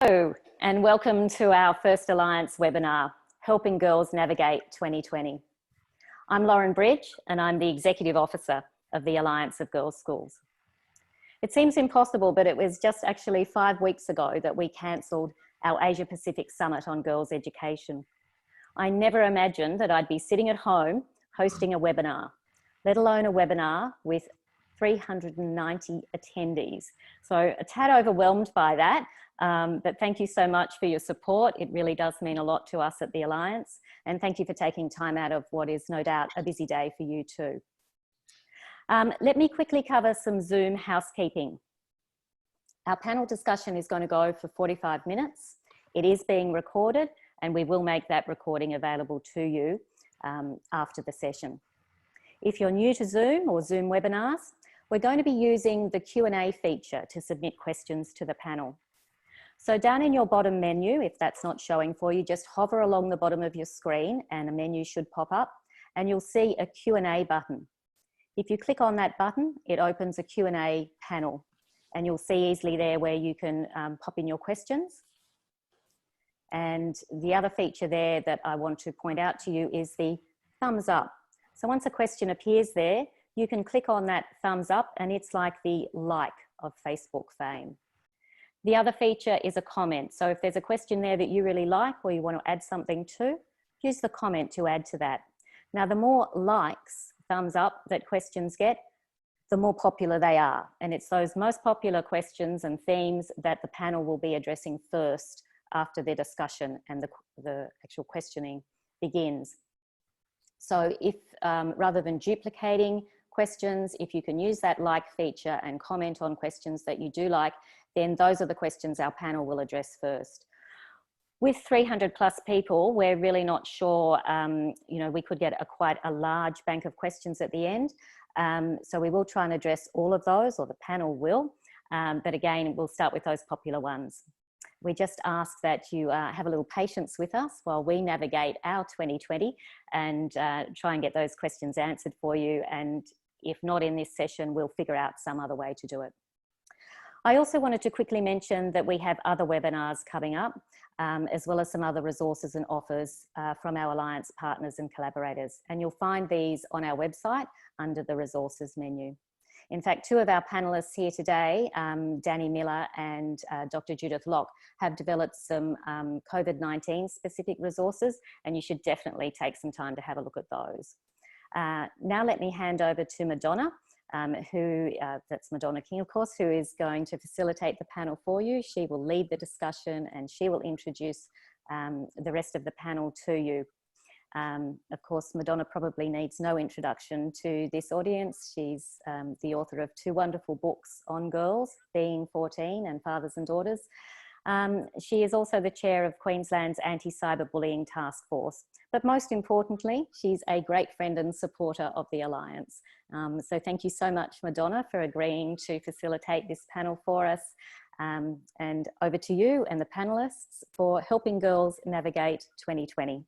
Hello, and welcome to our first Alliance webinar, Helping Girls Navigate 2020. I'm Lauren Bridge, and I'm the Executive Officer of the Alliance of Girls Schools. It seems impossible, but it was just actually 5 weeks ago that we cancelled our Asia Pacific Summit on Girls Education. I never imagined that I'd be sitting at home hosting a webinar, let alone a webinar with 390 attendees. So a tad overwhelmed by that, but thank you so much for your support. It really does mean a lot to us at the Alliance, and thank you for taking time out of what is no doubt a busy day for you too. Let me quickly cover some Zoom housekeeping. Our panel discussion is going to go for 45 minutes. It is being recorded, and we will make that recording available to you after the session. If you're new to Zoom or Zoom webinars, we're going to be using the Q&A feature to submit questions to the panel. So down in your bottom menu, if that's not showing for you, just hover along the bottom of your screen and a menu should pop up and you'll see a Q&A button. If you click on that button, it opens a Q&A panel and you'll see easily there where you can pop in your questions. And the other feature there that I want to point out to you is the thumbs up. So once a question appears there, you can click on that thumbs up and it's like the like of Facebook fame. The other feature is a comment. So if there's a question there that you really like or you want to add something to, use the comment to add to that. Now, the more likes, thumbs up that questions get, the more popular they are. And it's those most popular questions and themes that the panel will be addressing first after their discussion and the actual questioning begins. So if rather than duplicating questions, if you can use that like feature and comment on questions that you do like, then those are the questions our panel will address first. With 300 plus people, we're really not sure, we could get quite a large bank of questions at the end. So we will try and address all of those, or the panel will, but again, we'll start with those popular ones. We just ask that you have a little patience with us while we navigate our 2020 and try and get those questions answered for you. And if not in this session, we'll figure out some other way to do it. I also wanted to quickly mention that we have other webinars coming up, as well as some other resources and offers from our Alliance partners and collaborators. And you'll find these on our website under the resources menu. In fact, two of our panelists here today, Dannielle Miller and Dr. Judith Locke, have developed some COVID-19 specific resources, and you should definitely take some time to have a look at those. Now let me hand over to Madonna, that's Madonna King, of course, who is going to facilitate the panel for you. She will lead the discussion and she will introduce the rest of the panel to you. Of course, Madonna probably needs no introduction to this audience. She's the author of 2 wonderful books on girls, Being 14 and Fathers and Daughters. She is also the chair of Queensland's Anti-cyberbullying Taskforce. But most importantly, she's a great friend and supporter of the Alliance. So thank you so much, Madonna, for agreeing to facilitate this panel for us. And over to you and the panelists for helping girls navigate 2020.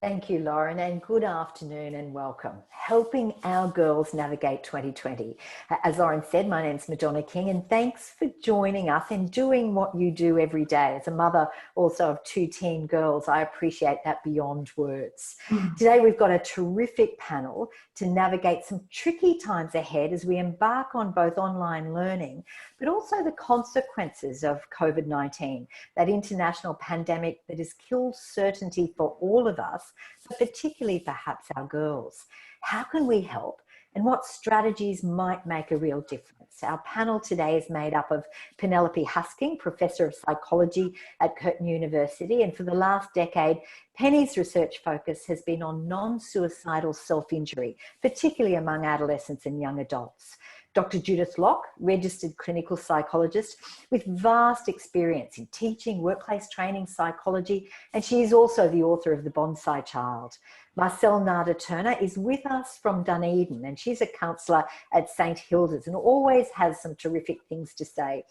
Thank you, Lauren, and good afternoon and welcome. Helping our girls navigate 2020. As Lauren said, my name's Madonna King, and thanks for joining us and doing what you do every day. As a mother also of 2 teen girls, I appreciate that beyond words. Today, we've got a terrific panel to navigate some tricky times ahead as we embark on both online learning, but also the consequences of COVID-19, that international pandemic that has killed certainty for all of us, but particularly perhaps our girls. How can we help? And what strategies might make a real difference? Our panel today is made up of Penelope Husking, Professor of Psychology at Curtin University. And for the last decade, Penny's research focus has been on non-suicidal self-injury, particularly among adolescents and young adults. Dr. Judith Locke, registered clinical psychologist with vast experience in teaching, workplace training, psychology, and she is also the author of The Bonsai Child. Marcelle Nada-Turner is with us from Dunedin, and she's a counsellor at St Hilda's and always has some terrific things to say.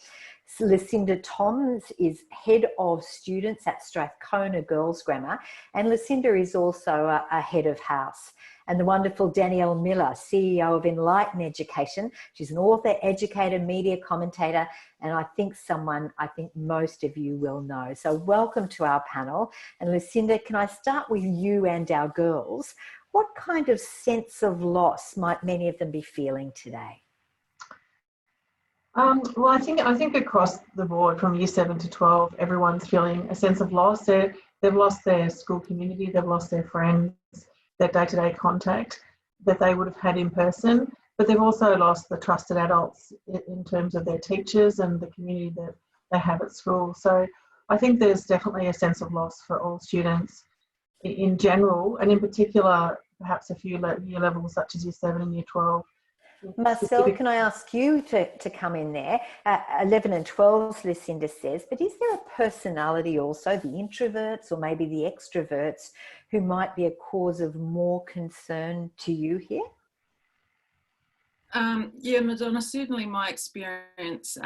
Lucinda Toms is head of students at Strathcona Girls Grammar, and Lucinda is also a head of house. And the wonderful Dannielle Miller, CEO of Enlighten Education. She's an author, educator, media commentator, and I think most of you will know. So welcome to our panel. And Lucinda, can I start with you and our girls? What kind of sense of loss might many of them be feeling today? Well, I think across the board, from year 7 to 12, everyone's feeling a sense of loss. They've lost their school community, they've lost their friends, their day-to-day contact that they would have had in person, but they've also lost the trusted adults in terms of their teachers and the community that they have at school. So I think there's definitely a sense of loss for all students in general, and in particular, perhaps a few year levels such as year 7 and year 12. Marcel, can I ask you to come in there? 11 and 12, Lucinda says, but is there a personality also, the introverts or maybe the extroverts, who might be a cause of more concern to you here? Yeah, Madonna, certainly my experience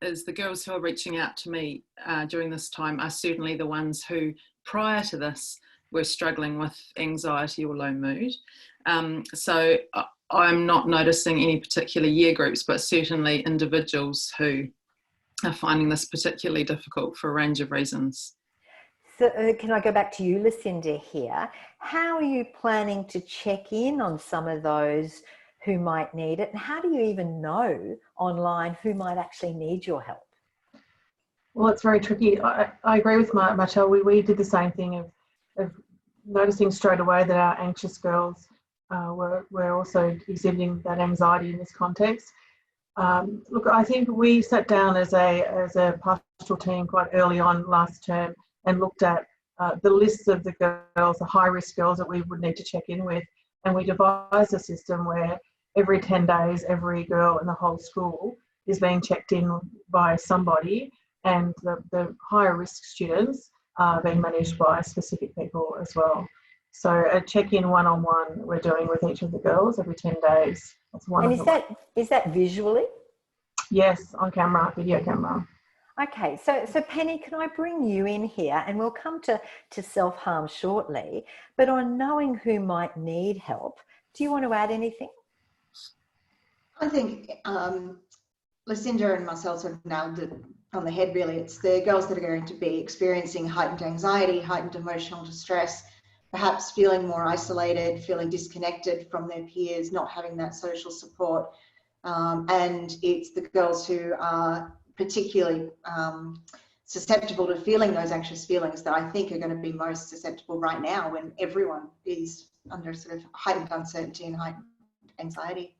is the girls who are reaching out to me during this time are certainly the ones who, prior to this, were struggling with anxiety or low mood. So I'm not noticing any particular year groups, but certainly individuals who are finding this particularly difficult for a range of reasons. So can I go back to you, Lucinda, here? How are you planning to check in on some of those who might need it? And how do you even know online who might actually need your help? Well, it's very tricky. I agree with Marcel. We did the same thing of noticing straight away that our anxious girls were also exhibiting that anxiety in this context. Look, I think we sat down as a pastoral team quite early on last term and looked at the lists of the girls, the high-risk girls that we would need to check in with, and we devised a system where every 10 days, every girl in the whole school is being checked in by somebody, and the higher risk students are being managed by specific people as well. So a check-in one-on-one we're doing with each of the girls every 10 days. That's one. And is that visually? Yes, on camera, video camera. Okay, so Penny, can I bring you in here, and we'll come to self-harm shortly, but on knowing who might need help, do you want to add anything? I think Lucinda and myself sort of nailed it on the head, really. It's the girls that are going to be experiencing heightened anxiety, heightened emotional distress, perhaps feeling more isolated, feeling disconnected from their peers, not having that social support. And it's the girls who are particularly susceptible to feeling those anxious feelings that I think are going to be most susceptible right now, when everyone is under sort of heightened uncertainty and heightened anxiety.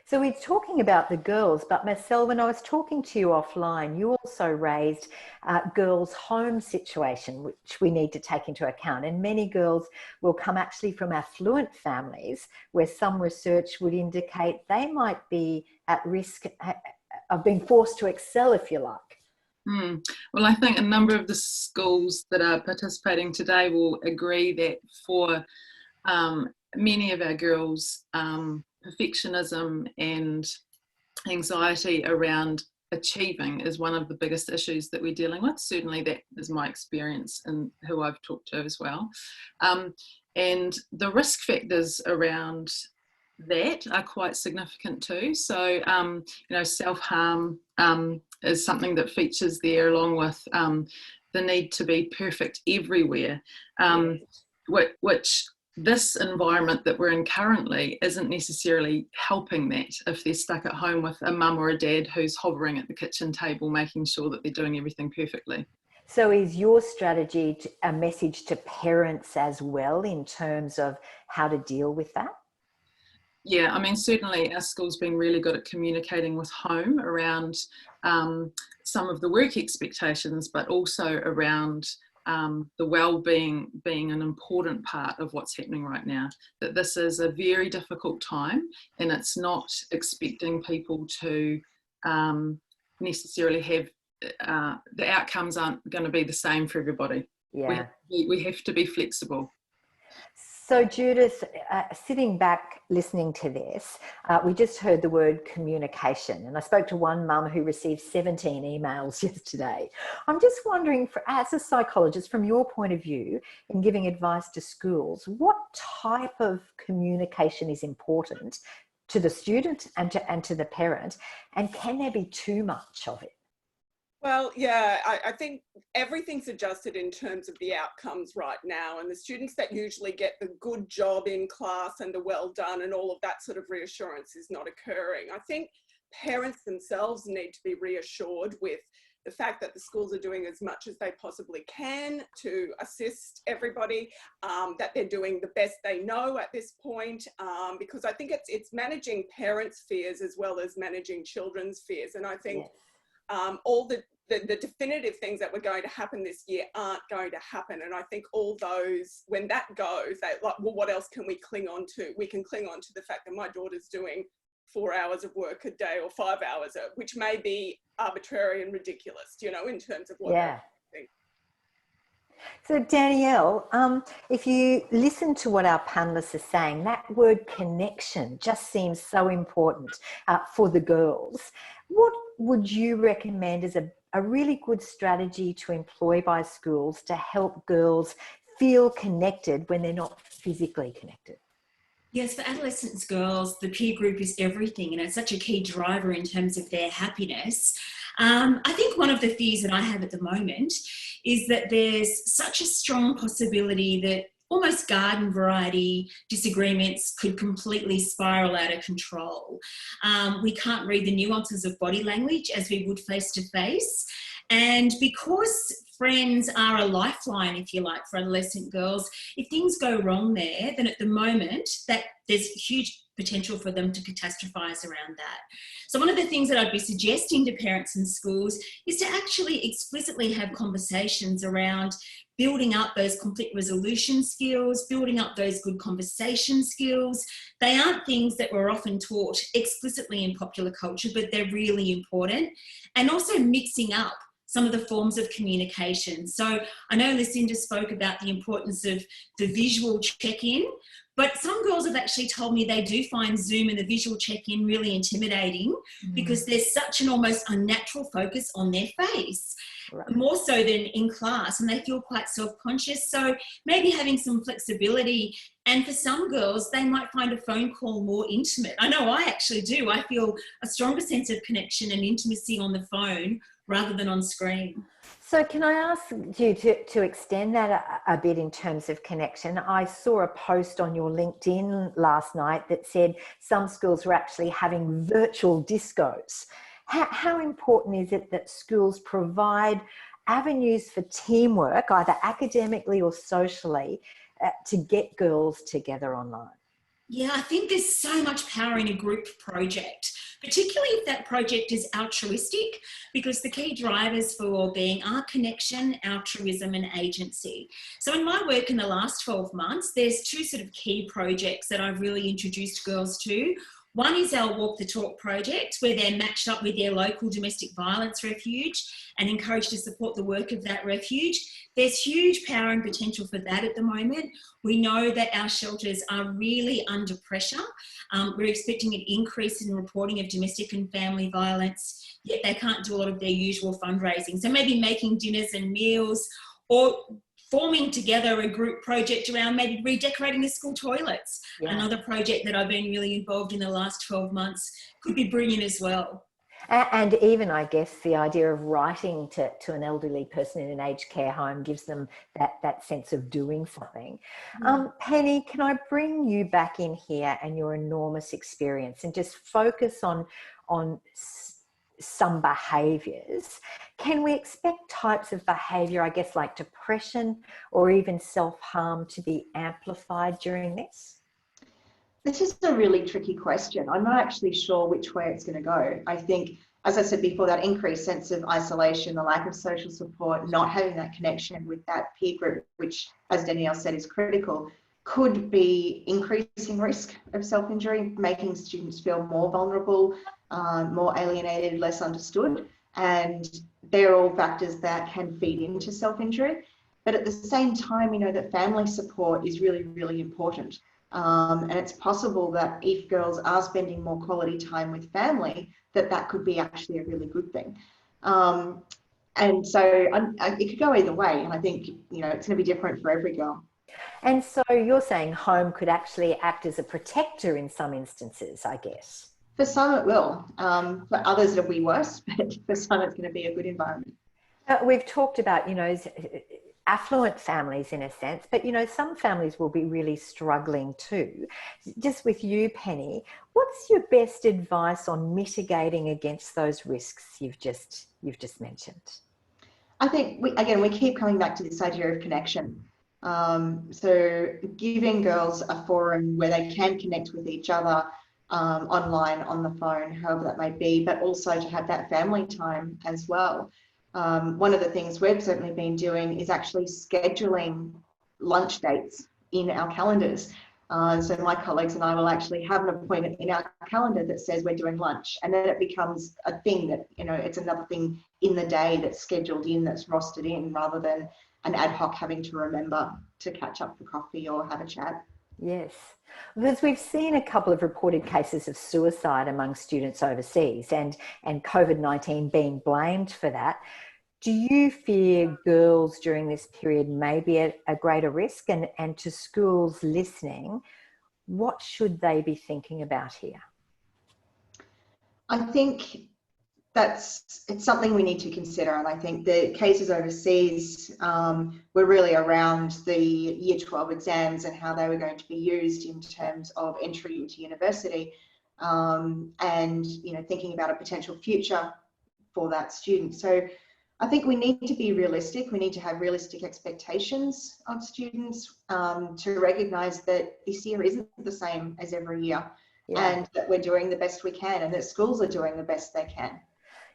So we're talking about the girls, but Marcel, when I was talking to you offline, you also raised girls' home situation, which we need to take into account. And many girls will come actually from affluent families, where some research would indicate they might be at risk of being forced to excel, if you like. Well, I think a number of the schools that are participating today will agree that for many of our girls, perfectionism and anxiety around achieving is one of the biggest issues that we're dealing with. Certainly that is my experience and who I've talked to as well. And the risk factors around that are quite significant too. So, self-harm is something that features there, along with the need to be perfect everywhere, which this environment that we're in currently isn't necessarily helping that if they're stuck at home with a mum or a dad who's hovering at the kitchen table making sure that they're doing everything perfectly. So is your strategy a message to parents as well in terms of how to deal with that? Yeah, I mean, certainly our school's been really good at communicating with home around some of the work expectations, but also around the well-being being an important part of what's happening right now. That this is a very difficult time, and it's not expecting people to necessarily have the outcomes aren't going to be the same for everybody. Yeah, we have to be flexible. So Judith, sitting back listening to this, we just heard the word communication, and I spoke to one mum who received 17 emails yesterday. I'm just wondering, as a psychologist, from your point of view in giving advice to schools, what type of communication is important to the student and to the parent, and can there be too much of it? Well, yeah, I think everything's adjusted in terms of the outcomes right now, and the students that usually get the good job in class and the well done and all of that sort of reassurance is not occurring. I think parents themselves need to be reassured with the fact that the schools are doing as much as they possibly can to assist everybody, that they're doing the best they know at this point, because I think it's managing parents' fears as well as managing children's fears. And I think all the definitive things that were going to happen this year aren't going to happen. And I think all those, when that goes, they like, well, what else can we cling on to? We can cling on to the fact that my daughter's doing 4 hours of work a day or 5 hours, which may be arbitrary and ridiculous, you know, in terms of what they're doing. So Dannielle, if you listen to what our panelists are saying, that word connection just seems so important for the girls. What would you recommend as a really good strategy to employ by schools to help girls feel connected when they're not physically connected? Yes, for adolescent girls, the peer group is everything, and it's such a key driver in terms of their happiness. I think one of the fears that I have at the moment is that there's such a strong possibility that almost garden variety disagreements could completely spiral out of control. We can't read the nuances of body language as we would face to face. And because friends are a lifeline, if you like, for adolescent girls, if things go wrong there, then at the moment that there's huge potential for them to catastrophize around that. So one of the things that I'd be suggesting to parents and schools is to actually explicitly have conversations around building up those conflict resolution skills, building up those good conversation skills. They aren't things that we're often taught explicitly in popular culture, but they're really important. And also mixing up some of the forms of communication. So I know Lucinda spoke about the importance of the visual check-in, but some girls have actually told me they do find Zoom and the visual check-in really intimidating because there's such an almost unnatural focus on their face, more so than in class, and they feel quite self-conscious. So maybe having some flexibility, and for some girls, they might find a phone call more intimate. I know I actually do. I feel a stronger sense of connection and intimacy on the phone rather than on screen. So can I ask you to extend that a bit in terms of connection? I saw a post on your LinkedIn last night that said some schools were actually having virtual discos. How important is it that schools provide avenues for teamwork, either academically or socially, to get girls together online? Yeah, I think there's so much power in a group project, particularly if that project is altruistic, because the key drivers for wellbeing are connection, altruism and agency. So in my work in the last 12 months, there's two sort of key projects that I've really introduced girls to. One is our Walk the Talk project, where they're matched up with their local domestic violence refuge and encouraged to support the work of that refuge. There's huge power and potential for that at the moment. We know that our shelters are really under pressure. We're expecting an increase in reporting of domestic and family violence, yet they can't do a lot of their usual fundraising. So maybe making dinners and meals, or forming together a group project around maybe redecorating the school toilets. Yeah. Another project that I've been really involved in the last 12 months could be brilliant as well. And even, I guess, the idea of writing to an elderly person in an aged care home gives them that sense of doing something. Penny, can I bring you back in here and your enormous experience and just focus on some behaviours? Can we expect types of behaviour, I guess, like depression or even self-harm to be amplified during this? This is a really tricky question. I'm not actually sure which way it's going to go. I think, as I said before, that increased sense of isolation, the lack of social support, not having that connection with that peer group, which, as Dannielle said, is critical, could be increasing risk of self-injury, making students feel more vulnerable, more alienated, less understood. And they're all factors that can feed into self-injury. But at the same time, we know that family support is really, really important. And it's possible that if girls are spending more quality time with family, that could be actually a really good thing. And so it could go either way. And I think, you know, it's going to be different for every girl. And so you're saying home could actually act as a protector in some instances, I guess. For some it will. For others it'll be worse, but for some it's going to be a good environment. We've talked about, you know, affluent families in a sense, but, you know, some families will be really struggling too. Just with you, Penny, what's your best advice on mitigating against those risks you've just mentioned? I think, we keep coming back to this idea of connection. So giving girls a forum where they can connect with each other online, on the phone, however that may be, but also to have that family time as well. One of the things we've certainly been doing is actually scheduling lunch dates in our calendars. So my colleagues and I will actually have an appointment in our calendar that says we're doing lunch, and then it becomes a thing that, you know, it's another thing in the day that's scheduled in, that's rostered in, rather than an ad hoc having to remember to catch up for coffee or have a chat. Yes, because we've seen a couple of reported cases of suicide among students overseas, and COVID-19 being blamed for that. Do you fear girls during this period may be at a greater risk? And to schools listening, what should they be thinking about here? I think it's something we need to consider, and I think the cases overseas were really around the Year 12 exams and how they were going to be used in terms of entry into university, and, you know, thinking about a potential future for that student. So I think we need to be realistic. We need to have realistic expectations of students, to recognise that this year isn't the same as every year, and that we're doing the best we can, and that schools are doing the best they can.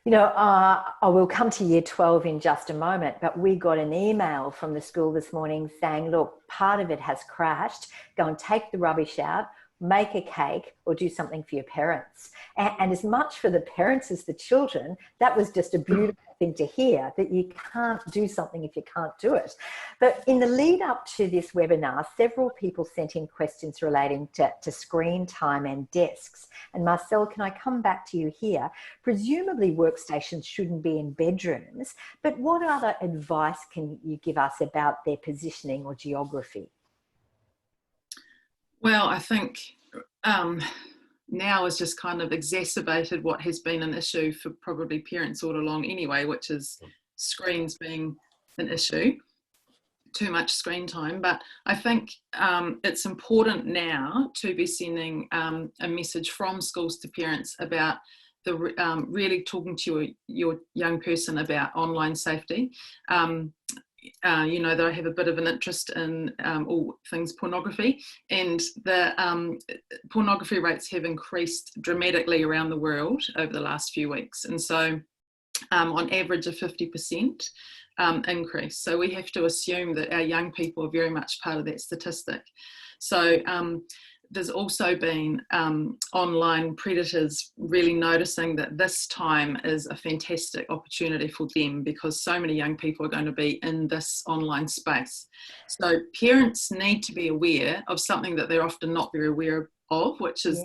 You know, I will come to Year 12 in just a moment, but we got an email from the school this morning saying, look, part of it has crashed. Go and take the rubbish out, make a cake, or do something for your parents. And as much for the parents as the children, that was just a beautiful thing to hear, that you can't do something if you can't do it. But in the lead up to this webinar, several people sent in questions relating to screen time and desks. And Marcel, can I come back to you here? Presumably workstations shouldn't be in bedrooms, but what other advice can you give us about their positioning or geography? Well, I think now has just kind of exacerbated what has been an issue for probably parents all along anyway, which is screens being an issue, too much screen time. But I think it's important now to be sending a message from schools to parents about the really talking to your young person about online safety. You know, that I have a bit of an interest in all things pornography, and the pornography rates have increased dramatically around the world over the last few weeks, and so on average a 50% increase. So we have to assume that our young people are very much part of that statistic. So there's also been online predators really noticing that this time is a fantastic opportunity for them, because so many young people are going to be in this online space. So parents need to be aware of something that they're often not very aware of, which is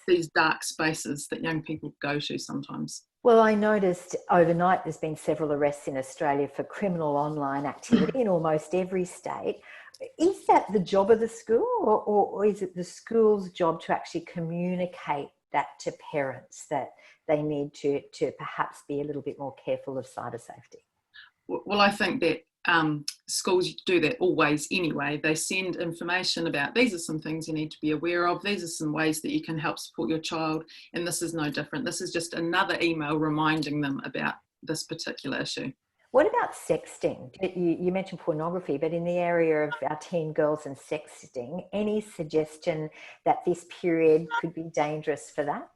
these dark spaces that young people go to sometimes. Well, I noticed overnight there's been several arrests in Australia for criminal online activity in almost every state. Is that the job of the school, or is it the school's job to actually communicate that to parents, that they need to perhaps be a little bit more careful of cyber safety? Well, I think that schools do that always anyway. They send information about, these are some things you need to be aware of, these are some ways that you can help support your child, and this is no different. This is just another email reminding them about this particular issue. What about sexting? You mentioned pornography, but in the area of our teen girls and sexting, any suggestion that this period could be dangerous for that?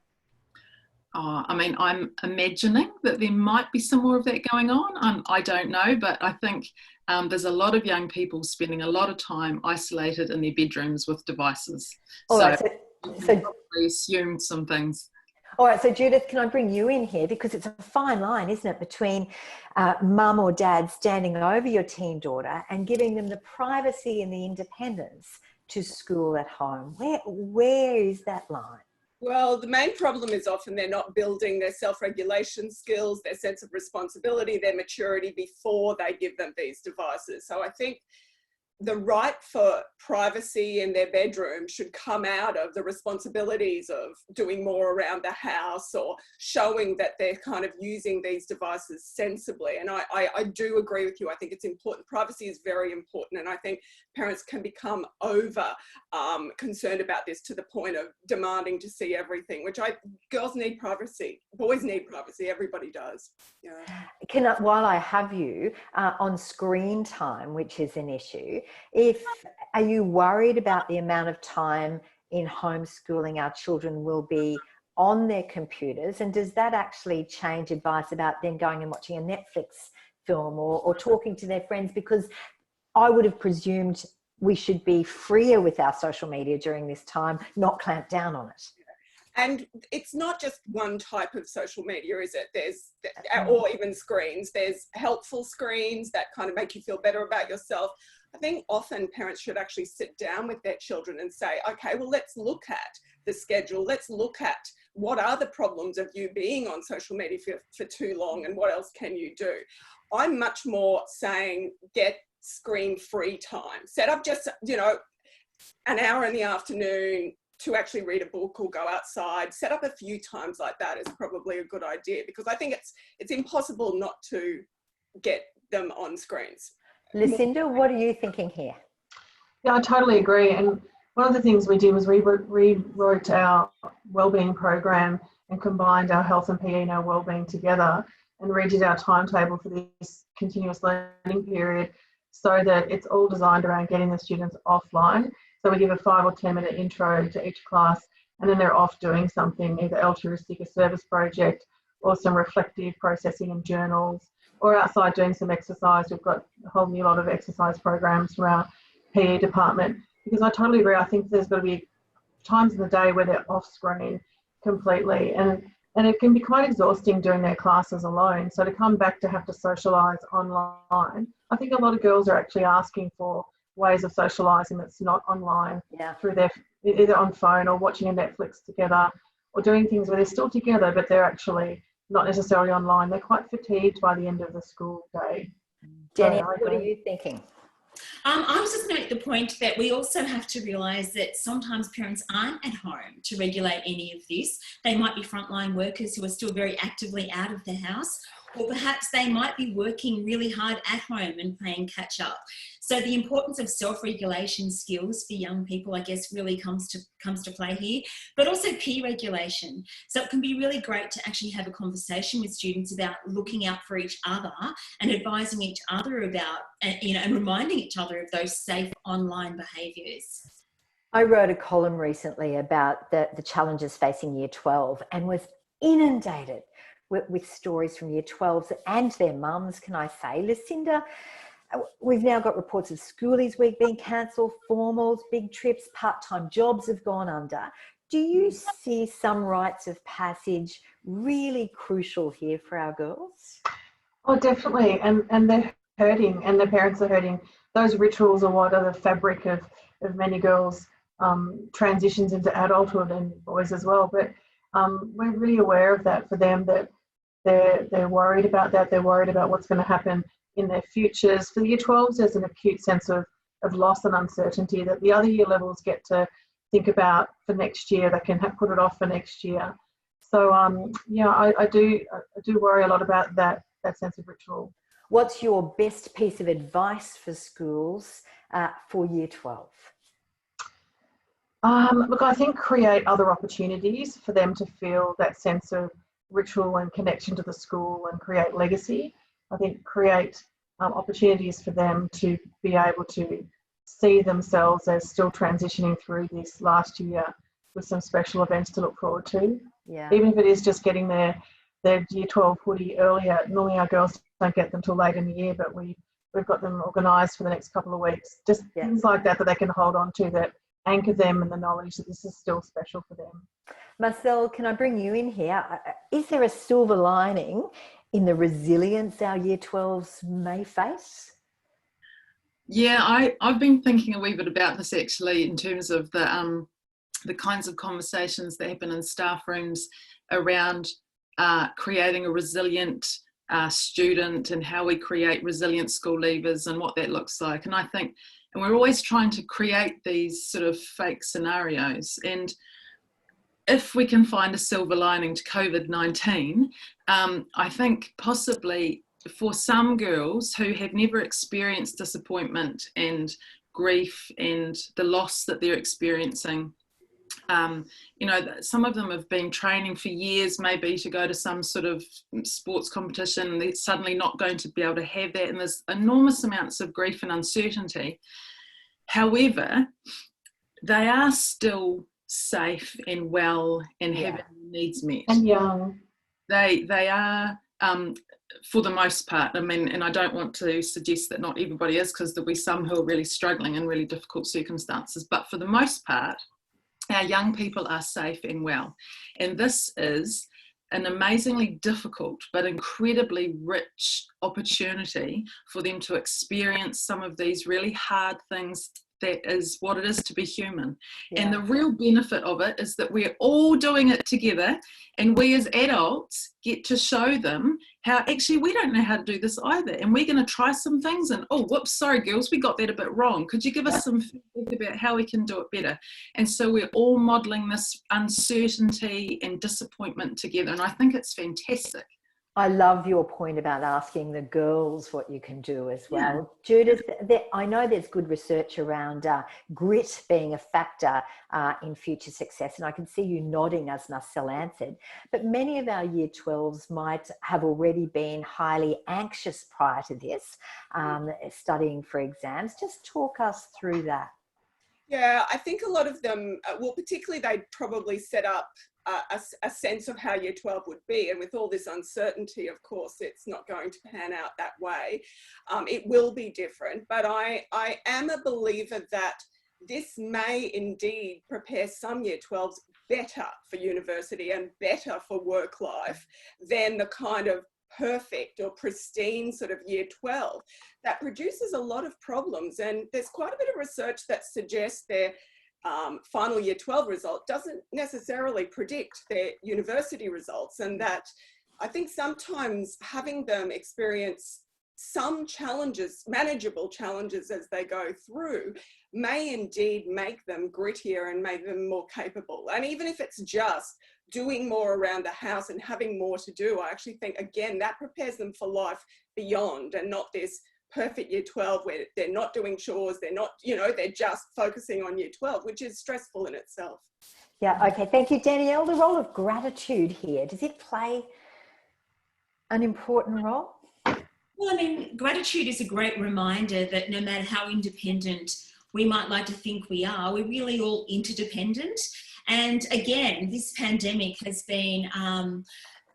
I mean, I'm imagining that there might be some more of that going on. I don't know, but I think there's a lot of young people spending a lot of time isolated in their bedrooms with devices. All right, so probably assumed some things. All right, so Judith, can I bring you in here? Because it's a fine line, isn't it, between mum or dad standing over your teen daughter and giving them the privacy and the independence to school at home. Where is that line? Well, the main problem is often they're not building their self-regulation skills, their sense of responsibility, their maturity before they give them these devices. So I think the right for privacy in their bedroom should come out of the responsibilities of doing more around the house or showing that they're kind of using these devices sensibly. And I do agree with you. I think it's important. Privacy is very important. And I think parents can become over concerned about this to the point of demanding to see everything, which girls need privacy. Boys need privacy. Everybody does. Yeah. While I have you on screen time, which is an issue, are you worried about the amount of time in homeschooling our children will be on their computers? And does that actually change advice about them going and watching a Netflix film or talking to their friends? Because I would have presumed we should be freer with our social media during this time, not clamp down on it. And it's not just one type of social media, is it? Or even screens. There's helpful screens that kind of make you feel better about yourself. I think often parents should actually sit down with their children and say, okay, well, let's look at the schedule. Let's look at what are the problems of you being on social media for too long and what else can you do? I'm much more saying get screen-free time. Set up just, an hour in the afternoon to actually read a book or go outside. Set up a few times like that is probably a good idea, because I think it's impossible not to get them on screens. Lucinda, what are you thinking here? Yeah, I totally agree. And one of the things we did was we rewrote our wellbeing program and combined our health and PE and our wellbeing together and redid our timetable for this continuous learning period so that it's all designed around getting the students offline. So we give a 5 or 10 minute intro to each class, and then they're off doing something, either altruistic, a service project, or some reflective processing and journals, or outside doing some exercise. We've got a whole new lot of exercise programs from our PE department, because I totally agree. I think there's got to be times in the day where they're off screen completely, and it can be quite exhausting doing their classes alone. So to come back to have to socialise online, I think a lot of girls are actually asking for ways of socialising that's not online, through their either on phone or watching a Netflix together, or doing things where they're still together but they're actually not necessarily online. They're quite fatigued by the end of the school day. Dannielle, what are you thinking? I was just going to make the point that we also have to realise that sometimes parents aren't at home to regulate any of this. They might be frontline workers who are still very actively out of the house, or perhaps they might be working really hard at home and playing catch up. So the importance of self-regulation skills for young people, I guess, really comes to play here, but also peer regulation. So it can be really great to actually have a conversation with students about looking out for each other and advising each other about, and reminding each other of those safe online behaviours. I wrote a column recently about the challenges facing Year 12 and was inundated with stories from Year 12s and their mums, can I say. Lucinda, we've now got reports of Schoolies Week being cancelled, formals, big trips, part-time jobs have gone under. Do you see some rites of passage really crucial here for our girls? Oh, definitely. And they're hurting, and the parents are hurting. Those rituals are what are the fabric of many girls' transitions into adulthood, and boys as well. But we're really aware of that for them, that they're worried about that. They're worried about what's going to happen in their futures. For the Year 12s, there's an acute sense of loss and uncertainty that the other year levels get to think about for next year. They can put it off for next year. So I do worry a lot about that sense of ritual. What's your best piece of advice for schools for Year 12? Look, I think create other opportunities for them to feel that sense of ritual and connection to the school and create legacy. I think create opportunities for them to be able to see themselves as still transitioning through this last year with some special events to look forward to. Yeah. Even if it is just getting their Year 12 hoodie earlier. Normally our girls don't get them till late in the year, but we've got them organised for the next couple of weeks. Just things like that they can hold on to, that anchor them in the knowledge that this is still special for them. Marcel, can I bring you in here? Is there a silver lining in the resilience our Year 12s may face? Yeah, I've been thinking a wee bit about this actually, in terms of the kinds of conversations that happen in staff rooms around creating a resilient student, and how we create resilient school leavers and what that looks like. And I think, and we're always trying to create these sort of fake scenarios. And if we can find a silver lining to COVID-19, I think possibly for some girls who have never experienced disappointment and grief and the loss that they're experiencing, you know, some of them have been training for years, maybe to go to some sort of sports competition, and they're suddenly not going to be able to have that, and there's enormous amounts of grief and uncertainty. However, they are still safe and well and having their needs met. And young. They are, for the most part. I mean, and I don't want to suggest that not everybody is, because there'll be some who are really struggling in really difficult circumstances. But for the most part, our young people are safe and well. And this is an amazingly difficult but incredibly rich opportunity for them to experience some of these really hard things. That is what it is to be human. And the real benefit of it is that we're all doing it together, and we as adults get to show them how actually we don't know how to do this either, and we're going to try some things, and oh whoops, sorry girls, we got that a bit wrong, could you give us some feedback about how we can do it better? And so we're all modeling this uncertainty and disappointment together, and I think it's fantastic. I love your point about asking the girls what you can do as well. Judith, I know there's good research around grit being a factor in future success, and I can see you nodding as Marcel answered, but many of our Year 12s might have already been highly anxious prior to this, studying for exams. Just talk us through that. Yeah, I think a lot of them, well, particularly they'd probably set up a sense of how Year 12 would be. And with all this uncertainty, of course, it's not going to pan out that way. It will be different. But I am a believer that this may indeed prepare some Year 12s better for university and better for work life than the kind of perfect or pristine sort of Year 12 that produces a lot of problems. And there's quite a bit of research that suggests their final Year 12 result doesn't necessarily predict their university results, and that I think sometimes having them experience some challenges, manageable challenges as they go through, may indeed make them grittier and make them more capable. And even if it's just doing more around the house and having more to do, I actually think, again, that prepares them for life beyond, and not this perfect Year 12 where they're not doing chores, they're not, you know, they're just focusing on Year 12, which is stressful in itself. Yeah, okay, thank you, Dannielle. The role of gratitude here, does it play an important role? Well, I mean, gratitude is a great reminder that no matter how independent we might like to think we are, we're really all interdependent. And again, this pandemic has been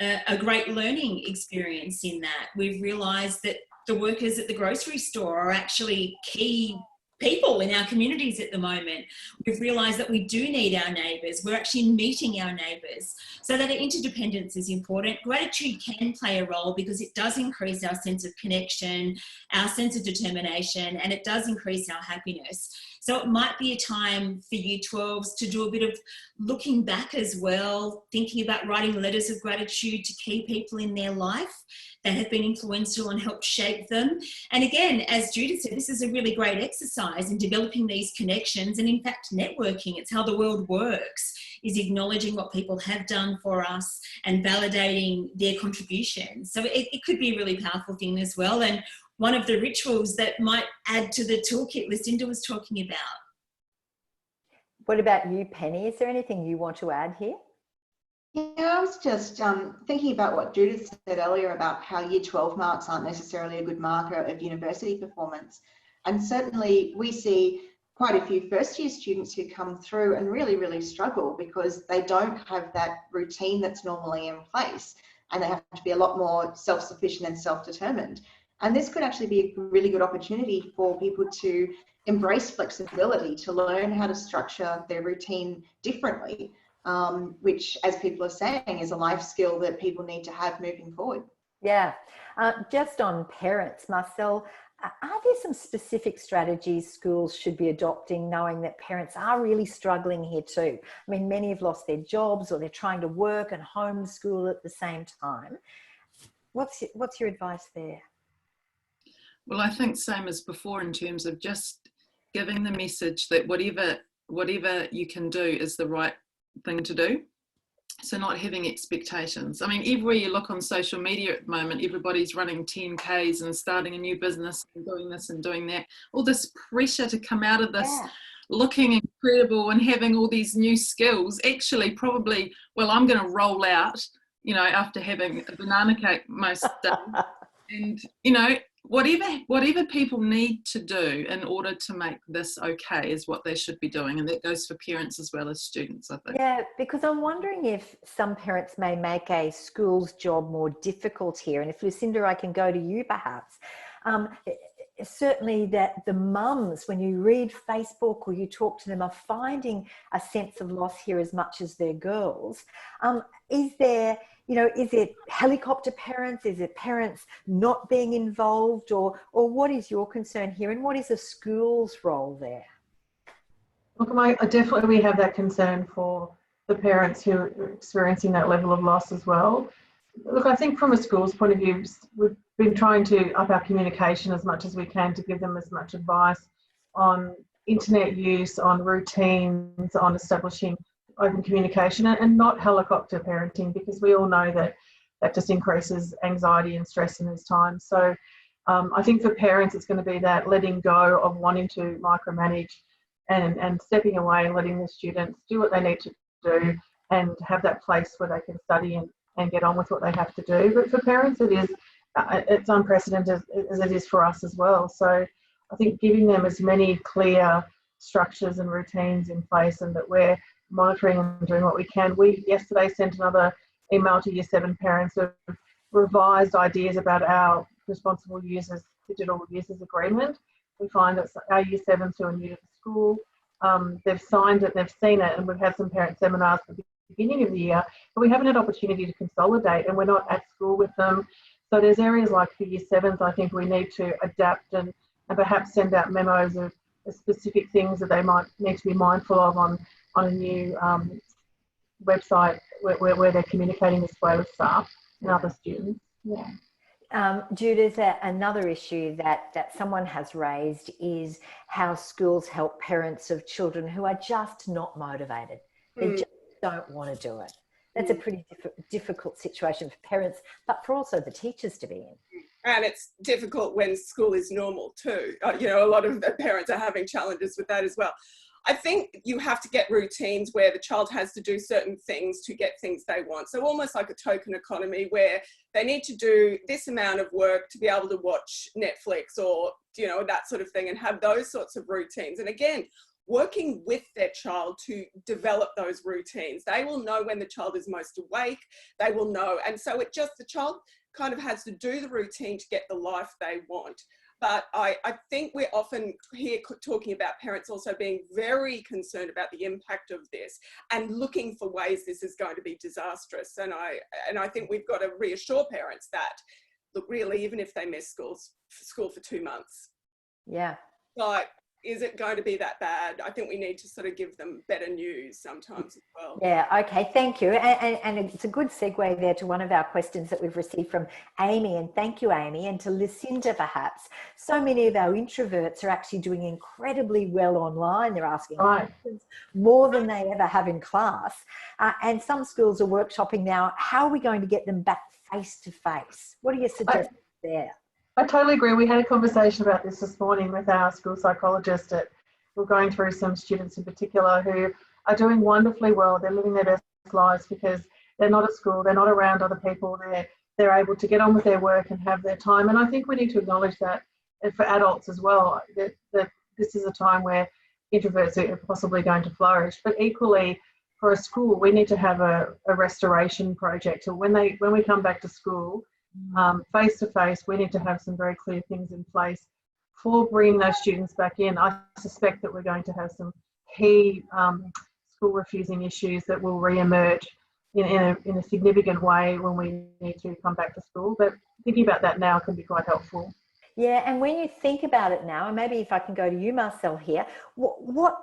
a great learning experience in that. We've realised that the workers at the grocery store are actually key people in our communities at the moment. We've realised that we do need our neighbours. We're actually meeting our neighbours. So that interdependence is important. Gratitude can play a role because it does increase our sense of connection, our sense of determination, and it does increase our happiness. So it might be a time for Year 12s to do a bit of looking back as well, thinking about writing letters of gratitude to key people in their life that have been influential and helped shape them. And again, as Judith said, this is a really great exercise in developing these connections and in fact networking. It's how the world works, is acknowledging what people have done for us and validating their contributions. So it could be a really powerful thing as well. And one of the rituals that might add to the toolkit Lucinda was talking about. What about you, Penny? Is there anything you want to add here? Yeah, I was just thinking about what Judith said earlier about how Year 12 marks aren't necessarily a good marker of university performance. And certainly we see quite a few first-year students who come through and really, really struggle because they don't have that routine that's normally in place, and they have to be a lot more self-sufficient and self-determined. And this could actually be a really good opportunity for people to embrace flexibility, to learn how to structure their routine differently. which, as people are saying, is a life skill that people need to have moving forward. Yeah. Just on parents, Marcel, are there some specific strategies schools should be adopting, knowing that parents are really struggling here too? I mean, many have lost their jobs, or they're trying to work and homeschool at the same time. What's your advice there? Well, I think same as before, in terms of just giving the message that whatever you can do is the right thing to do. So not having expectations. I mean, everywhere you look on social media at the moment, everybody's running 10Ks and starting a new business and doing this and doing that. All this pressure to come out of this looking incredible and having all these new skills. Actually, probably, well, I'm going to roll out, after having a banana cake most days. And, whatever people need to do in order to make this okay is what they should be doing. And that goes for parents as well as students, I think. Yeah, because I'm wondering if some parents may make a school's job more difficult here. And if, Lucinda, I can go to you perhaps. Certainly that the mums, when you read Facebook or you talk to them, are finding a sense of loss here as much as their girls. Is it helicopter parents? Is it parents not being involved? Or what is your concern here? And what is the school's role there? Look, definitely we have that concern for the parents who are experiencing that level of loss as well. Look, I think from a school's point of view, we've been trying to up our communication as much as we can to give them as much advice on internet use, on routines, on establishing open communication, and not helicopter parenting, because we all know that just increases anxiety and stress in these times. So I think for parents, it's going to be that letting go of wanting to micromanage and stepping away and letting the students do what they need to do and have that place where they can study and get on with what they have to do. But for parents, it's unprecedented as it is for us as well. So I think giving them as many clear structures and routines in place, and that we're monitoring and doing what we can. We yesterday sent another email to Year 7 parents of revised ideas about our responsible users, digital users agreement. We find that our Year 7s who are new to the school, they've signed it, they've seen it, and we've had some parent seminars at the beginning of the year, but we haven't had opportunity to consolidate, and we're not at school with them. So there's areas like for Year 7s, I think we need to adapt and perhaps send out memos of specific things that they might need to be mindful of on a new website where they're communicating this way with staff and other students. Yeah. Judith, another issue that someone has raised is how schools help parents of children who are just not motivated. They just don't want to do it. That's a pretty difficult situation for parents, but for also the teachers to be in. And it's difficult when school is normal too. A lot of the parents are having challenges with that as well. I think you have to get routines where the child has to do certain things to get things they want. So almost like a token economy where they need to do this amount of work to be able to watch Netflix or, that sort of thing, and have those sorts of routines. And again, working with their child to develop those routines. They will know when the child is most awake. They will know. And so the child kind of has to do the routine to get the life they want. But I think we're often here talking about parents also being very concerned about the impact of this and looking for ways this is going to be disastrous. And I think we've got to reassure parents that, look, really, even if they miss school for 2 months. Yeah. Like, is it going to be that bad? I think we need to sort of give them better news sometimes as well. Yeah, okay, thank you. And it's a good segue there to one of our questions that we've received from Amy, and thank you, Amy, and to Lucinda perhaps. So many of our introverts are actually doing incredibly well online. They're asking questions more than they ever have in class. And some schools are workshopping now. How are we going to get them back face to face? What are your suggestions there? I totally agree. We had a conversation about this morning with our school psychologist. We're going through some students in particular who are doing wonderfully well. They're living their best lives because they're not at school, they're not around other people, they're able to get on with their work and have their time. And I think we need to acknowledge that for adults as well, that this is a time where introverts are possibly going to flourish. But equally, for a school, we need to have a restoration project. So when we come back to school, face to face, we need to have some very clear things in place for bringing those students back in. I suspect that we're going to have some key school refusing issues that will re-emerge in a significant way when we need to come back to school. But thinking about that now can be quite helpful. Yeah, and when you think about it now, and maybe if I can go to you, Marcel, here, what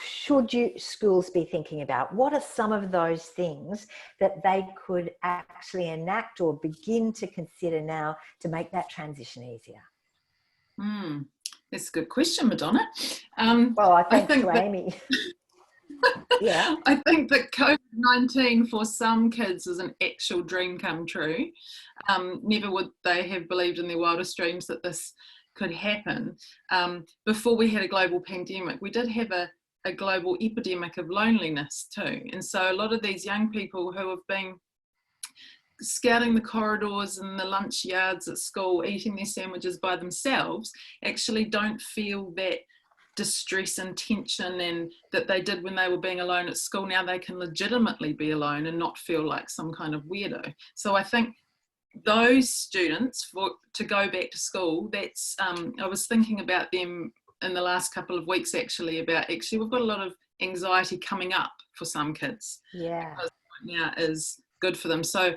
should schools be thinking about? What are some of those things that they could actually enact or begin to consider now to make that transition easier? That's a good question, Madonna. Well, I think to that, Amy. Yeah. I think that COVID-19 for some kids is an actual dream come true. Never would they have believed in their wildest dreams that this could happen. Before we had a global pandemic, we did have a global epidemic of loneliness too. And so a lot of these young people who have been scouting the corridors and the lunch yards at school, eating their sandwiches by themselves, actually don't feel that distress and tension and that they did when they were being alone at school. Now they can legitimately be alone and not feel like some kind of weirdo. So I think those students, to go back to school, that's I was thinking about them in the last couple of weeks we've got a lot of anxiety coming up for some kids. Yeah. Because right now is good for them. So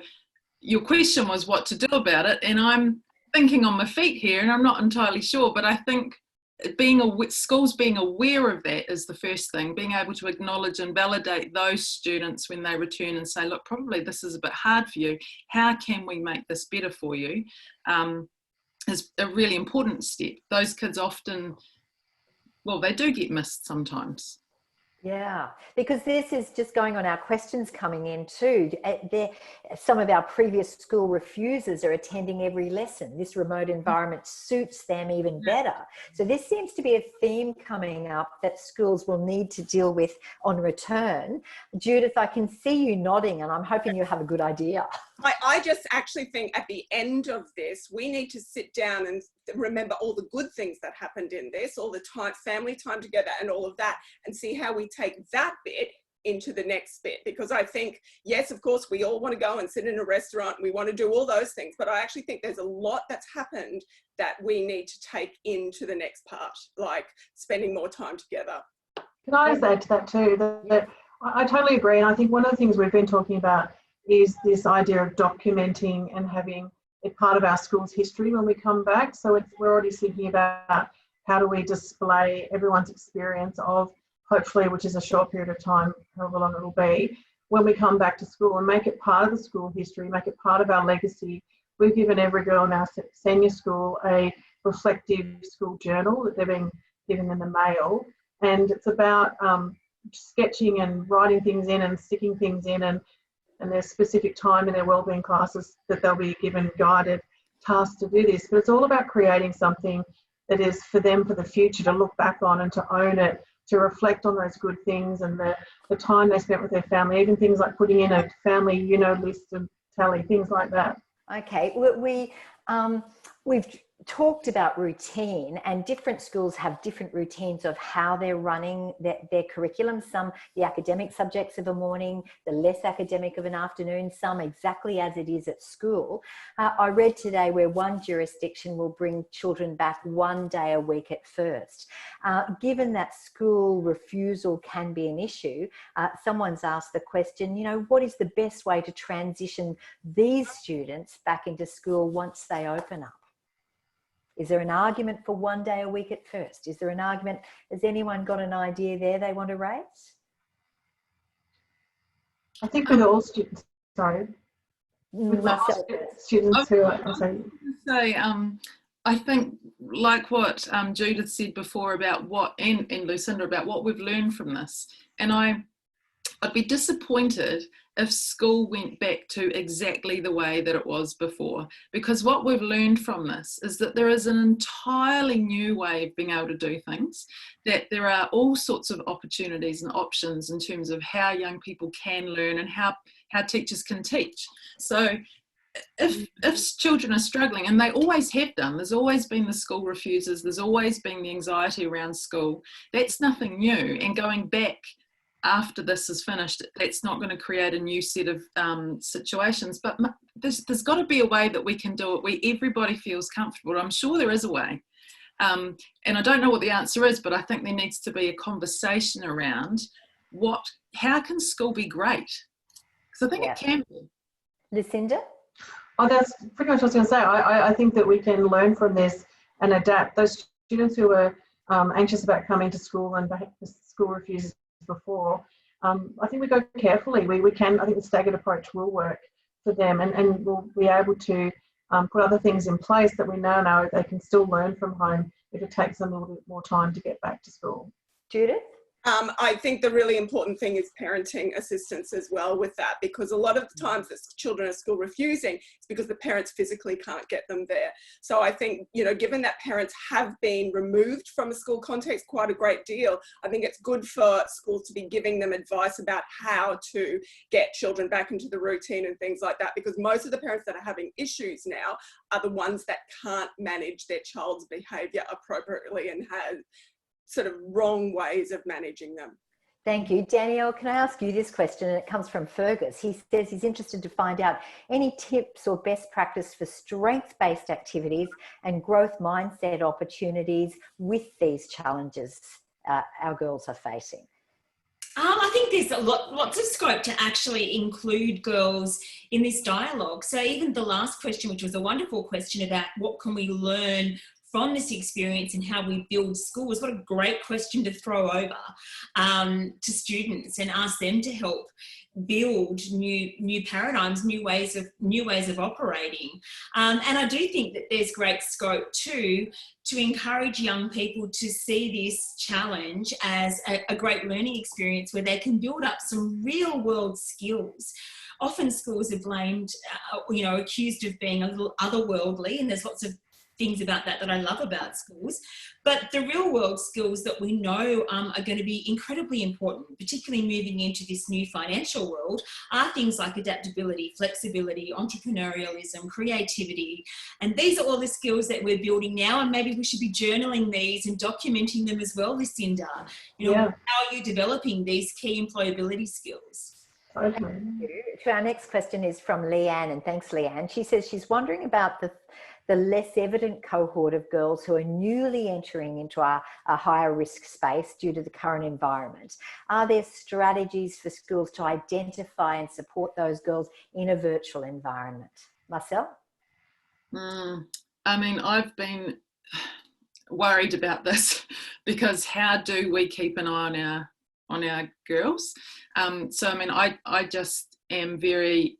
your question was what to do about it, and I'm thinking on my feet here and I'm not entirely sure, but I think schools being aware of that is the first thing, being able to acknowledge and validate those students when they return and say, look, probably this is a bit hard for you. How can we make this better for you? Is a really important step. Those kids often, well, they do get missed sometimes. Yeah, because this is just going on our questions coming in too. Some of our previous school refusers are attending every lesson. This remote environment suits them even better. So this seems to be a theme coming up that schools will need to deal with on return. Judith, I can see you nodding and I'm hoping you have a good idea. I just actually think at the end of this, we need to sit down and remember all the good things that happened in this, all the time, family time together and all of that, and see how we take that bit into the next bit. Because I think, yes, of course, we all want to go and sit in a restaurant and we want to do all those things, but I actually think there's a lot that's happened that we need to take into the next part, like spending more time together. Can I just add to that too, that I totally agree. And I think one of the things we've been talking about is this idea of documenting and having it part of our school's history when we come back. So we're already thinking about how do we display everyone's experience of, hopefully, which is a short period of time, however long it will be, when we come back to school, and make it part of the school history, make it part of our legacy. We've given every girl in our senior school a reflective school journal that they're being given in the mail. And it's about sketching and writing things in and sticking things in, and there's specific time in their wellbeing classes that they'll be given guided tasks to do this. But it's all about creating something that is for them for the future to look back on and to own it, to reflect on those good things and the time they spent with their family, even things like putting in a family, list and tally, things like that. Okay, we've talked about routine, and different schools have different routines of how they're running their curriculum. Some, the academic subjects of a morning, the less academic of an afternoon, some exactly as it is at school. I read today where one jurisdiction will bring children back one day a week at first. Given that school refusal can be an issue, someone's asked the question, what is the best way to transition these students back into school once they open up? Is there an argument for one day a week at first? Is there an argument? Has anyone got an idea there they want to raise? I think with all students, sorry. Myself. Students who are, I think like what Judith said before about and Lucinda about what we've learned from this. And I'd be disappointed if school went back to exactly the way that it was before, because what we've learned from this is that there is an entirely new way of being able to do things, that there are all sorts of opportunities and options in terms of how young people can learn and how teachers can teach. So if children are struggling, and they always have done, there's always been the school refusers, there's always been the anxiety around school, that's nothing new. And going back after this is finished, that's not going to create a new set of situations. But there's got to be a way that we can do it where everybody feels comfortable. I'm sure there is a way. And I don't know what the answer is, but I think there needs to be a conversation around how can school be great? Because I think it can be. Lucinda? Oh, that's pretty much what I was going to say. I think that we can learn from this and adapt. Those students who are anxious about coming to school and the school refuses before, I think we go carefully. We can, I think the staggered approach will work for them, and we'll be able to put other things in place that we now know they can still learn from home if it takes them a little bit more time to get back to school. Judith? I think the really important thing is parenting assistance as well with that, because a lot of the times that children are school refusing, it's because the parents physically can't get them there. So I think, you know, given that parents have been removed from a school context quite a great deal, I think it's good for schools to be giving them advice about how to get children back into the routine and things like that, because most of the parents that are having issues now are the ones that can't manage their child's behaviour appropriately and have sort of wrong ways of managing them. Thank you. Dannielle, can I ask you this question? And it comes from Fergus. He says he's interested to find out any tips or best practice for strength-based activities and growth mindset opportunities with these challenges our girls are facing. I think there's lots of scope to actually include girls in this dialogue. So even the last question, which was a wonderful question about what can we learn from this experience and how we build schools, what a great question to throw over to students and ask them to help build new paradigms, new ways of operating. And I do think that there's great scope too to encourage young people to see this challenge as a great learning experience where they can build up some real world skills. Often schools are blamed, accused of being a little otherworldly, and there's lots of things about that I love about schools. But the real world skills that we know are going to be incredibly important, particularly moving into this new financial world, are things like adaptability, flexibility, entrepreneurialism, creativity. And these are all the skills that we're building now, and maybe we should be journaling these and documenting them as well, Lucinda. How are you developing these key employability skills? Thank you. So our next question is from Leanne, and thanks, Leanne. She says she's wondering about the less evident cohort of girls who are newly entering into a higher risk space due to the current environment. Are there strategies for schools to identify and support those girls in a virtual environment? Marcel? I mean, I've been worried about this because how do we keep an eye on our girls? So, I mean, I just am very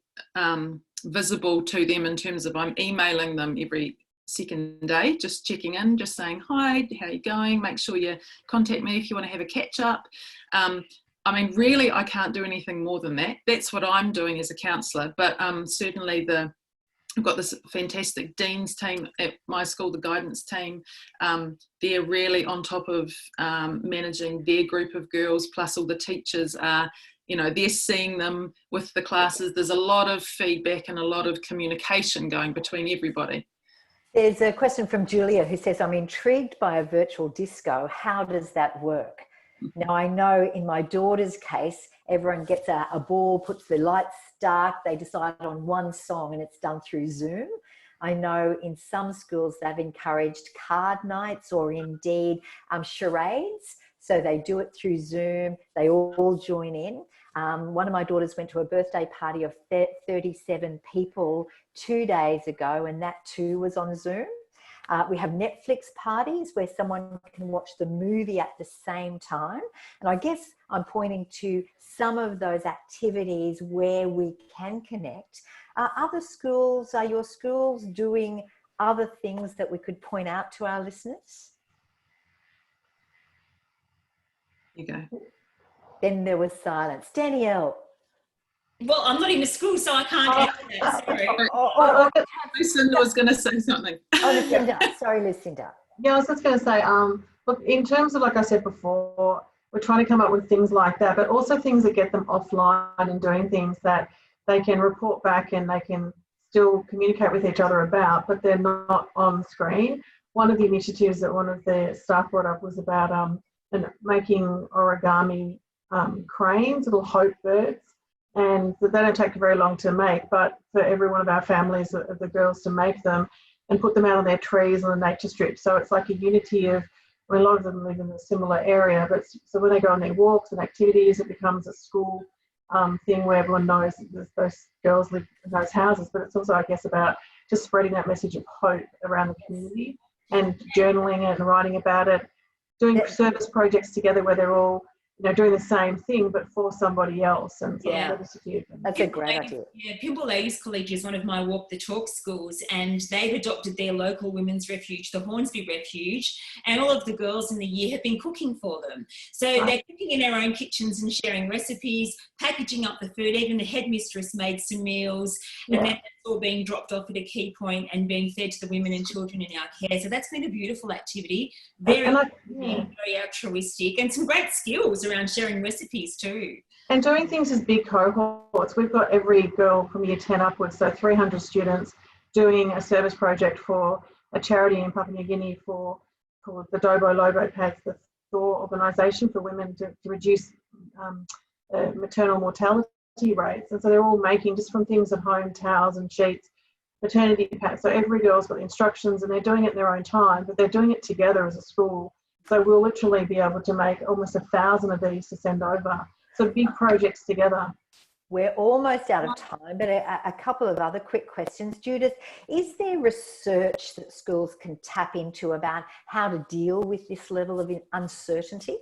visible to them in terms of I'm emailing them every second day, just checking in, just saying, hi, how are you going? Make sure you contact me if you want to have a catch up. I mean, really, I can't do anything more than that. That's what I'm doing as a counsellor, but certainly I've got this fantastic Dean's team at my school, the guidance team. They're really on top of managing their group of girls, plus all the teachers are, they're seeing them with the classes. There's a lot of feedback and a lot of communication going between everybody. There's a question from Julia who says, I'm intrigued by a virtual disco. How does that work? Now, I know in my daughter's case, everyone gets a ball, puts the lights dark, they decide on one song and it's done through Zoom. I know in some schools they've encouraged card nights or indeed charades. So they do it through Zoom, they all join in. One of my daughters went to a birthday party of 37 people 2 days ago, and that too was on Zoom. We have Netflix parties where someone can watch the movie at the same time. And I guess I'm pointing to some of those activities where we can connect. Are your schools doing other things that we could point out to our listeners? You go. Then there was silence. Dannielle. Well, I'm not in a school, so I can't answer that. Sorry. Lucinda was going to say something. Lucinda. Sorry, Lucinda. Yeah, I was just going to say, look, in terms of, like I said before, we're trying to come up with things like that, but also things that get them offline and doing things that they can report back and they can still communicate with each other about, but they're not on screen. One of the initiatives that one of the staff brought up was about making origami cranes, little hope birds, and they don't take very long to make, but for every one of our families of the girls to make them and put them out on their trees on the nature strip. So it's like a unity of a lot of them live in a similar area, but so when they go on their walks and activities, it becomes a school thing where everyone knows that those girls live in those houses. But it's also, I guess, about just spreading that message of hope around the community and journaling it and writing about it, doing service projects together where they're all, doing the same thing but for somebody else. And so that's a great idea. Yeah, Pymble Ladies College is one of my Walk the Talk schools, and they've adopted their local women's refuge, the Hornsby Refuge, and all of the girls in the year have been cooking for them. So they're cooking in their own kitchens and sharing recipes, packaging up the food. Even the headmistress made some meals, and then it's all being dropped off at a key point and being fed to the women and children in our care. So that's been a beautiful activity, very altruistic, and some great skills around sharing recipes too. And doing things as big cohorts. We've got every girl from year 10 upwards, so 300 students, doing a service project for a charity in Papua New Guinea called the Dobo Lobo Pads, the Thor organisation for women to reduce maternal mortality rates. And so they're all making, just from things at home, towels and sheets, maternity pads. So every girl's got the instructions and they're doing it in their own time, but they're doing it together as a school. So we'll literally be able to make almost 1,000 of these to send over. So big projects together. We're almost out of time, but a couple of other quick questions. Judith, is there research that schools can tap into about how to deal with this level of uncertainty?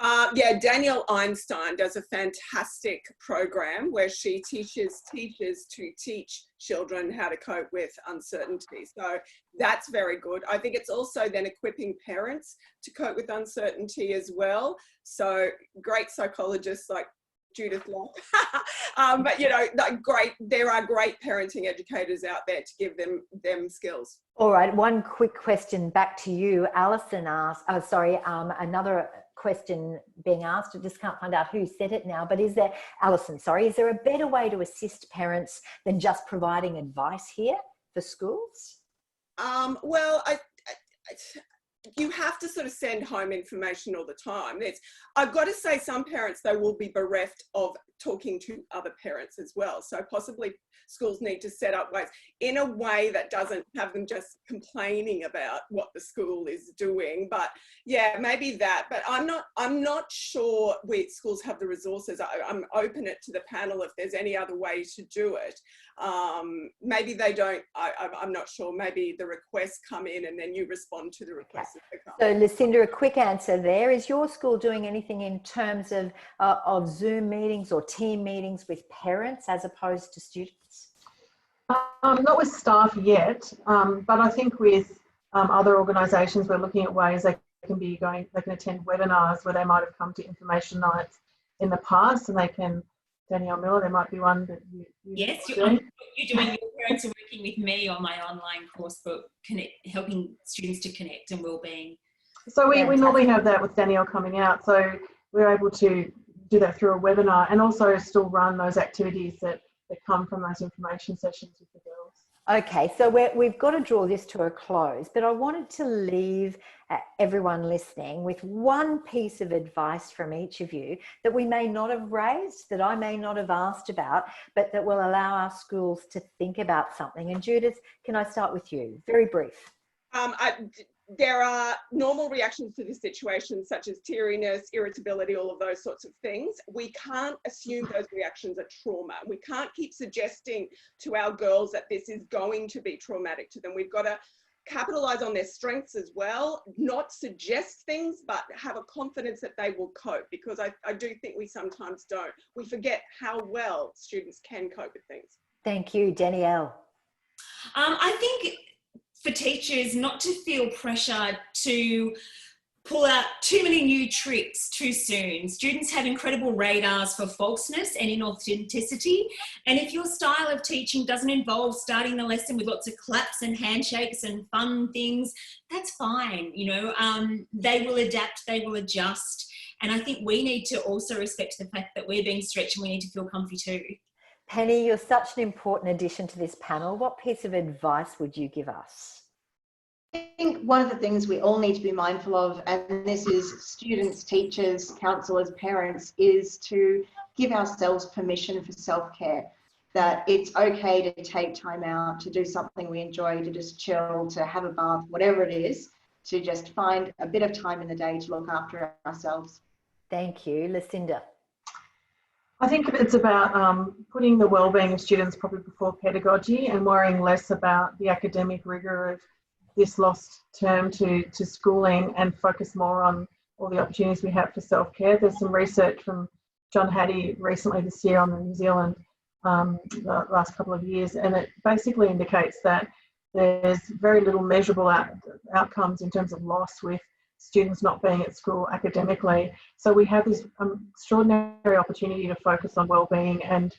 Dannielle Einstein does a fantastic program where she teaches teachers to teach children how to cope with uncertainty. So that's very good. I think it's also then equipping parents to cope with uncertainty as well. So great psychologists like Judith Locke, but there are great parenting educators out there to give them skills. All right, one quick question back to you. Alison asked, another question being asked, I just can't find out who said it now, but is there a better way to assist parents than just providing advice here for schools? You have to sort of send home information all the time. I've got to say, some parents, though, will be bereft of talking to other parents as well. So possibly schools need to set up ways in a way that doesn't have them just complaining about what the school is doing. But yeah, maybe that. But I'm not sure schools have the resources. I'm open it to the panel if there's any other way to do it. Maybe they don't. I'm not sure. Maybe the requests come in and then you respond to the requests. So Lucinda, a quick answer there. Is your school doing anything in terms of Zoom meetings or team meetings with parents as opposed to students? Not with staff yet, but I think with other organisations we're looking at ways they can attend webinars where they might have come to information nights in the past, and they can, Dannielle Miller, there might be one that you're doing. Your parents are working with me on my online course for helping students to connect and wellbeing. So we normally have that with Dannielle coming out, so we're able to do that through a webinar and also still run those activities that come from those information sessions with the girls. Okay, so we've got to draw this to a close, but I wanted to leave everyone listening with one piece of advice from each of you that we may not have raised, that I may not have asked about, but that will allow our schools to think about something. And Judith, can I start with you? Very brief. There are normal reactions to this situation, such as teariness, irritability, all of those sorts of things. We can't assume those reactions are trauma. We can't keep suggesting to our girls that this is going to be traumatic to them. We've got to capitalize on their strengths as well, not suggest things, but have a confidence that they will cope, because I do think we sometimes don't. We forget how well students can cope with things. Thank you, Dannielle. I think for teachers not to feel pressure to pull out too many new tricks too soon. Students have incredible radars for falseness and inauthenticity. And if your style of teaching doesn't involve starting the lesson with lots of claps and handshakes and fun things, that's fine. They will adapt, they will adjust. And I think we need to also respect the fact that we're being stretched and we need to feel comfy too. Penny, you're such an important addition to this panel. What piece of advice would you give us? I think one of the things we all need to be mindful of, and this is students, teachers, counsellors, parents, is to give ourselves permission for self-care. That it's okay to take time out, to do something we enjoy, to just chill, to have a bath, whatever it is. to just find a bit of time in the day to look after ourselves. Thank you. Lucinda. I think it's about putting the wellbeing of students probably before pedagogy and worrying less about the academic rigour of this lost term to schooling and focus more on all the opportunities we have for self-care. There's some research from John Hattie recently this year on the New Zealand the last couple of years, and it basically indicates that there's very little measurable outcomes in terms of loss with students not being at school academically. So we have this extraordinary opportunity to focus on wellbeing and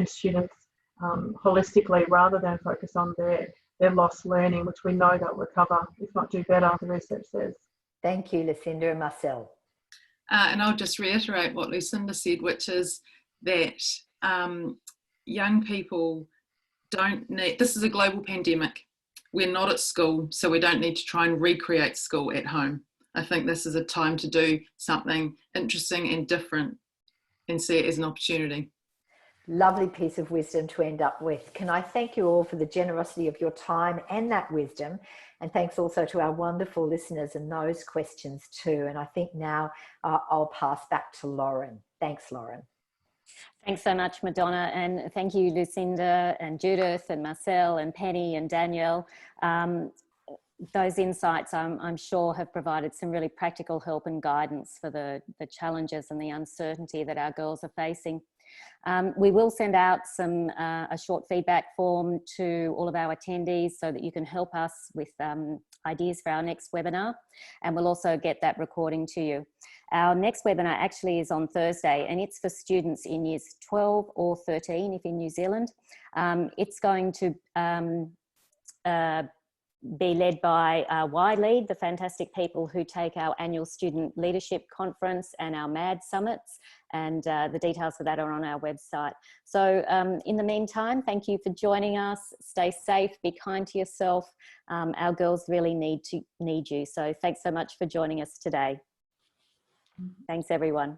students holistically, rather than focus on their lost learning, which we know they'll recover, if not do better, the research says. Thank you, Lucinda and Marcel. And I'll just reiterate what Lucinda said, which is that young people don't need, this is a global pandemic. We're not at school, so we don't need to try and recreate school at home. I think this is a time to do something interesting and different and see it as an opportunity. Lovely piece of wisdom to end up with. Can I thank you all for the generosity of your time and that wisdom? And thanks also to our wonderful listeners and those questions too. And I think now I'll pass back to Lauren. Thanks, Lauren. Thanks so much, Madonna, and thank you, Lucinda and Judith and Marcel and Penny and Dannielle. Those insights, I'm sure, have provided some really practical help and guidance for the challenges and the uncertainty that our girls are facing. We will send out a short feedback form to all of our attendees so that you can help us with ideas for our next webinar, and we'll also get that recording to you. Our next webinar actually is on Thursday, and it's for students in years 12 or 13 if in New Zealand. It's going to be led by YLead, the fantastic people who take our annual student leadership conference and our MAD summits, and the details for that are on our website. So in the meantime, thank you for joining us. Stay safe, be kind to yourself. Our girls really need you. So thanks so much for joining us today. Thanks, everyone.